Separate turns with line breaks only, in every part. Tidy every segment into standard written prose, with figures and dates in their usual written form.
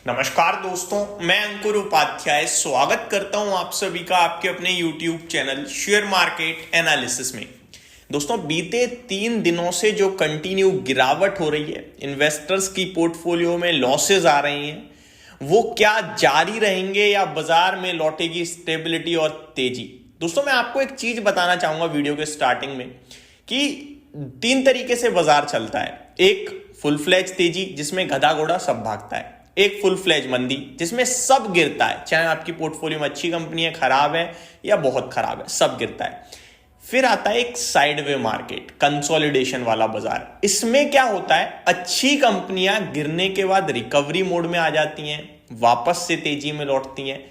नमस्कार दोस्तों, मैं अंकुर उपाध्याय स्वागत करता हूं आप सभी का आपके अपने YouTube channel share market analysis में। दोस्तों, बीते 3 दिनों से जो कंटिन्यू गिरावट हो रही है, इन्वेस्टर्स की पोर्टफोलियो में लॉसेज आ रही हैं, वो क्या जारी रहेंगे या बाजार में लौटेगी स्टेबिलिटी और तेजी। दोस्तों, मैं आपको एक चीज बताना चाहूंगा वीडियो के स्टार्टिंग में कि 3 तरीके से बाजार चलता है। एक फुल फ्लैज तेजी जिसमें गधा घोड़ा सब भागता है, एक फुल फ्लैज मंदी जिसमें सब गिरता है, चाहे आपकी पोर्टफोलियो में अच्छी कंपनी है, खराब है या बहुत खराब है, सब गिरता है। फिर आता है एक साइडवे मार्केट, कंसोलिडेशन वाला बाजार। इसमें क्या होता है, अच्छी कंपनियां गिरने के बाद रिकवरी मोड में आ जाती हैं, वापस से तेजी में लौटती हैं,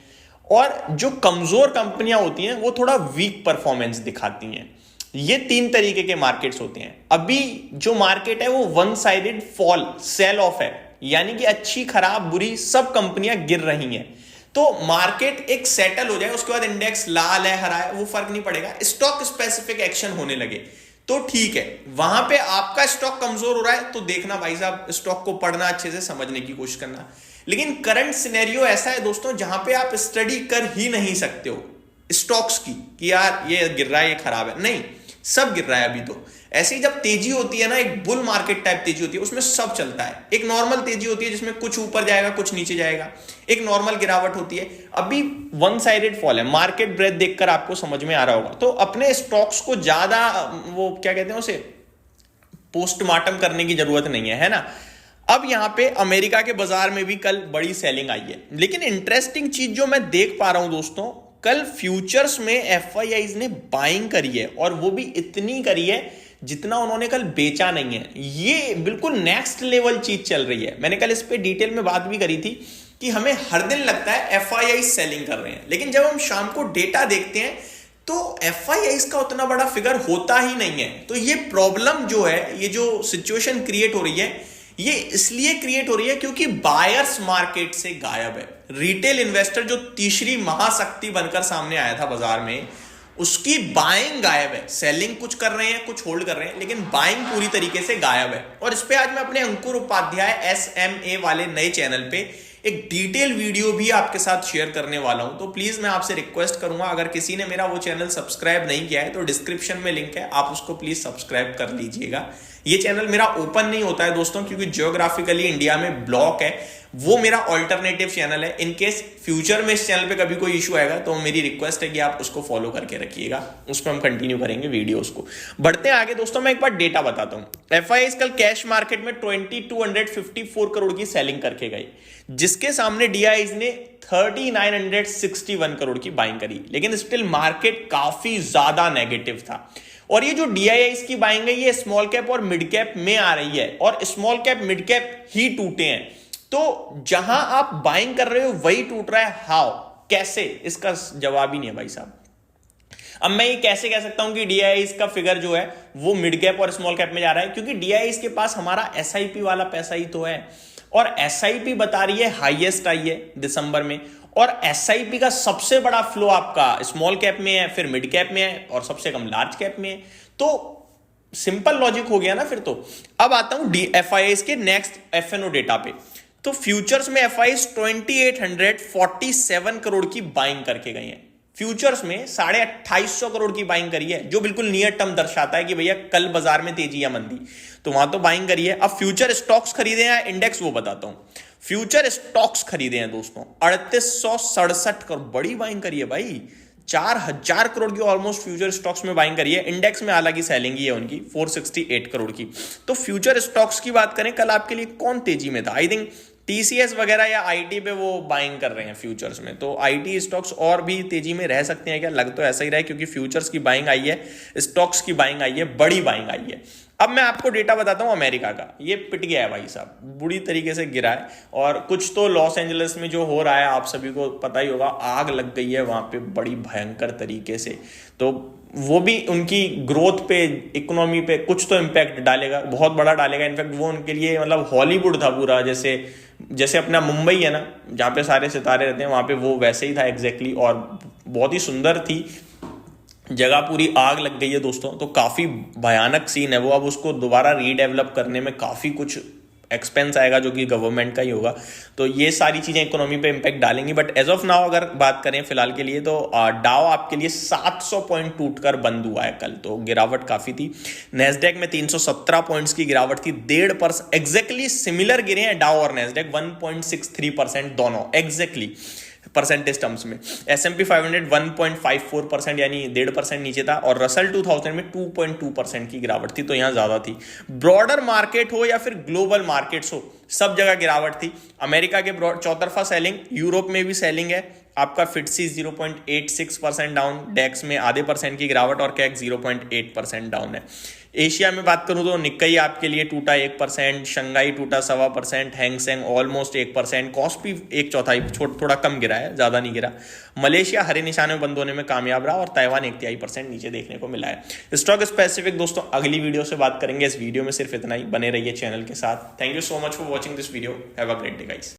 और जो कमजोर कंपनियां होती हैं वो थोड़ा वीक परफॉर्मेंस दिखाती हैं। ये 3 तरीके के मार्केट्स होते हैं। अभी जो मार्केट है वो one sided fall sell off है, यानी कि अच्छी खराब बुरी सब कंपनियां गिर रही हैं। तो मार्केट एक सेटल हो जाए, उसके बाद इंडेक्स लाल है हरा है वो फर्क नहीं पड़ेगा, स्टॉक स्पेसिफिक एक्शन होने लगे तो ठीक है। वहां पे आपका स्टॉक कमजोर हो रहा है तो देखना भाई साहब, स्टॉक को पढ़ना, अच्छे से समझने की कोशिश करना। लेकिन करंट सिनेरियो ऐसा है दोस्तों जहां पे आप स्टडी कर ही नहीं सकते हो स्टॉक्स की कि यार ये गिर रहा है ये खराब है, नहीं, सब गिर रहा है अभी तो। ऐसे ही जब तेजी होती है ना, एक बुल मार्केट टाइप तेजी होती है, उसमें सब चलता है। एक नॉर्मल तेजी होती है जिसमें कुछ ऊपर जाएगा कुछ नीचे जाएगा, एक नॉर्मल गिरावट होती है। अभी वन साइडेड फॉल है, मार्केट ब्रेथ देखकर आपको समझ में आ रहा होगा। तो अपने स्टॉक्स को ज्यादा वो क्या कहते हैं उसे पोस्टमार्टम करने की जरूरत नहीं है ना। अब यहां पे अमेरिका के बाजार में भी कल बड़ी सेलिंग आई है, लेकिन इंटरेस्टिंग चीज जो मैं देख पा रहा हूं दोस्तों, कल फ्यूचर्स में एफआईआईज ने बाइंग करी है, और वो भी इतनी करी है जितना उन्होंने कल बेचा नहीं है। ये बिल्कुल नेक्स्ट लेवल चीज चल रही है। मैंने कल इस पे डिटेल में बात भी करी थी कि हमें हर दिन लगता है एफआईआई सेलिंग कर रहे हैं, लेकिन जब हम शाम को डेटा देखते हैं तो एफआईआईज का उतना बड़ा फिगर होता ही नहीं है। तो ये प्रॉब्लम जो है, ये जो सिचुएशन क्रिएट हो रही है, ये इसलिए क्रिएट हो रही है क्योंकि बायर्स मार्केट से गायब है। रिटेल इन्वेस्टर जो तीसरी महाशक्ति बनकर सामने आया था बाजार में, उसकी बाइंग गायब है। सेलिंग कुछ कर रहे हैं, कुछ होल्ड कर रहे हैं, लेकिन बाइंग पूरी तरीके से गायब है। और इस पे आज मैं अपने अंकुर उपाध्याय SMA वाले नए चैनल पे एक डिटेल वीडियो भी आपके साथ शेयर करने वाला हूं। तो प्लीज मैं आपसे रिक्वेस्ट करूंगा, अगर किसी ने मेरा वो चैनल सब्सक्राइब नहीं किया है तो डिस्क्रिप्शन में लिंक है, आप उसको प्लीज सब्सक्राइब कर लीजिएगा। ये चैनल मेरा ओपन नहीं होता है दोस्तों, क्योंकि जियोग्राफिकली इंडिया में ब्लॉक है। वो मेरा ऑल्टरनेटिव चैनल है। इनकेस फ्यूचर में इस चैनल पे कभी कोई इशू आएगा तो मेरी रिक्वेस्ट है कि आप उसको फॉलो करके रखिएगा, उस पर हम कंटिन्यू करेंगे वीडियोस को। बढ़ते हैं आगे दोस्तों, मैं एक बार डेटा बताता हूं। एफआईआईज कल कैश मार्केट में 2254 करोड़ की सेलिंग करके गई, जिसके सामने डीआईज ने 3961 करोड़ की बाइंग करी, लेकिन स्टिल मार्केट काफी ज्यादा नेगेटिव था। और ये जो डीआईआईज की बाइंग है ये स्मॉल कैप और मिड कैप में आ रही है, और स्मॉल कैप मिड कैप ही टूटे हैं। तो जहां आप बाइंग कर रहे हो वही टूट रहा है। हाउ, कैसे, इसका जवाब ही नहीं है भाई साहब। अब मैं ये कैसे कह सकता हूं कि डीआईआईज का फिगर जो है वो मिड कैप और स्मॉल कैप में जा रहा है, क्योंकि डीआईआईज के पास हमारा एसआईपी वाला पैसा ही तो है, और एसआईपी बता रही है हाईएस्ट आई है दिसंबर में, और एसआईपी का सबसे बड़ा फ्लो आपका स्मॉल कैप में है, फिर मिड कैप में है, और सबसे कम लार्ज कैप में है। तो सिंपल लॉजिक हो गया ना फिर तो। अब आता हूं एफआईआईज के नेक्स्ट एफएनओ डेटा पे। तो फ्यूचर्स में एफआईआईज 2847 करोड़ की बाइंग करके गए हैं। फ्यूचर्स में 2850 करोड़ की बाइंग करी है, जो बिल्कुल नियर टर्म दर्शाता है कि भैया कल बाजार में तेजी या मंदी, तो वहां तो बाइंग करी है। अब फ्यूचर स्टॉक्स खरीदे हैं इंडेक्स, वो बताता हूं। फ्यूचर स्टॉक्स खरीदे हैं दोस्तों 3867 करोड़, बड़ी बाइंग करी है भाई, 4000 करोड़ की ऑलमोस्ट फ्यूचर स्टॉक्स में बाइंग करी है। इंडेक्स में हालांकि सेलिंग ही है उनकी 468 करोड़ की। तो फ्यूचर स्टॉक्स की बात करें, कल आपके लिए कौन तेजी में था? आई थिंक टीसीएस वगैरह या आईटी पे वो बाइंग कर रहे हैं फ्यूचर्स में। तो आईटी स्टॉक्स और भी तेजी में रह सकते हैं क्या? लग तो ऐसा ही रहा है, क्योंकि फ्यूचर्स की बाइंग आई है, स्टॉक्स की बाइंग आई है, बड़ी बाइंग आई है। अब मैं आपको डेटा बताता हूं अमेरिका का। ये पिट गया है भाई साहब, बुरी तरीके से गिरा है। और कुछ तो लॉस एंजलिस में जो हो रहा है आप सभी को पता ही होगा, आग लग गई है वहां पे बड़ी भयंकर तरीके से। तो वो भी उनकी ग्रोथ पे, इकोनॉमी पे कुछ तो इम्पैक्ट डालेगा, बहुत बड़ा डालेगा। इनफैक्ट वो उनके लिए मतलब हॉलीवुड था पूरा, जैसे जैसे अपना मुंबई है ना जहाँ पे सारे सितारे रहते हैं, वहाँ पे वो वैसे ही था एग्जैक्टली। और बहुत ही सुंदर थी जगह, पूरी आग लग गई है दोस्तों। तो काफ़ी भयानक सीन है वो। अब उसको दोबारा रीडेवलप करने में काफ़ी कुछ एक्सपेंस आएगा जो कि गवर्नमेंट का ही होगा। तो ये सारी चीज़ें इकोनॉमी पे इम्पैक्ट डालेंगी। बट एज ऑफ नाउ अगर बात करें फिलहाल के लिए तो डाउ आपके लिए 700 पॉइंट टूटकर बंद हुआ है कल, तो गिरावट काफ़ी थी। नेस्डेक में 317 पॉइंट्स की गिरावट थी, 1.5% एग्जैक्टली सिमिलर गिरे हैं डाउ और नेस्डेक, 1.63% दोनों एग्जैक्टली परसेंटेज टर्म्स में। S&P 500 1.54% यानी 1.5% नीचे था, और रसल 2000 में 2.2% की गिरावट थी, तो यहां ज्यादा थी। ब्रॉडर मार्केट हो या फिर ग्लोबल मार्केट्स हो, सब जगह गिरावट थी। अमेरिका के चौतरफा सेलिंग, यूरोप में भी सेलिंग है। आपका फिटसी 0.86% डाउन, डेक्स में आधे % की गिरावट, और कैक 0.8% डाउन है। एशिया में बात करूं तो निक्कई आपके लिए टूटा 1%, शंघाई टूटा 1.25%, हैंगसेंग ऑलमोस्ट 1%, कॉस्पी 1/4 थोड़ा कम गिरा है, ज्यादा नहीं गिरा। मलेशिया हरे निशाने में बंद होने में कामयाब रहा, और ताइवान 1/3% नीचे देखने को मिला है। स्टॉक स्पेसिफिक दोस्तों अगली वीडियो से बात करेंगे। इस वीडियो में सिर्फ इतना ही, बने रहिए चैनल के साथ। Thank you so much for watching this video. Have a great day guys.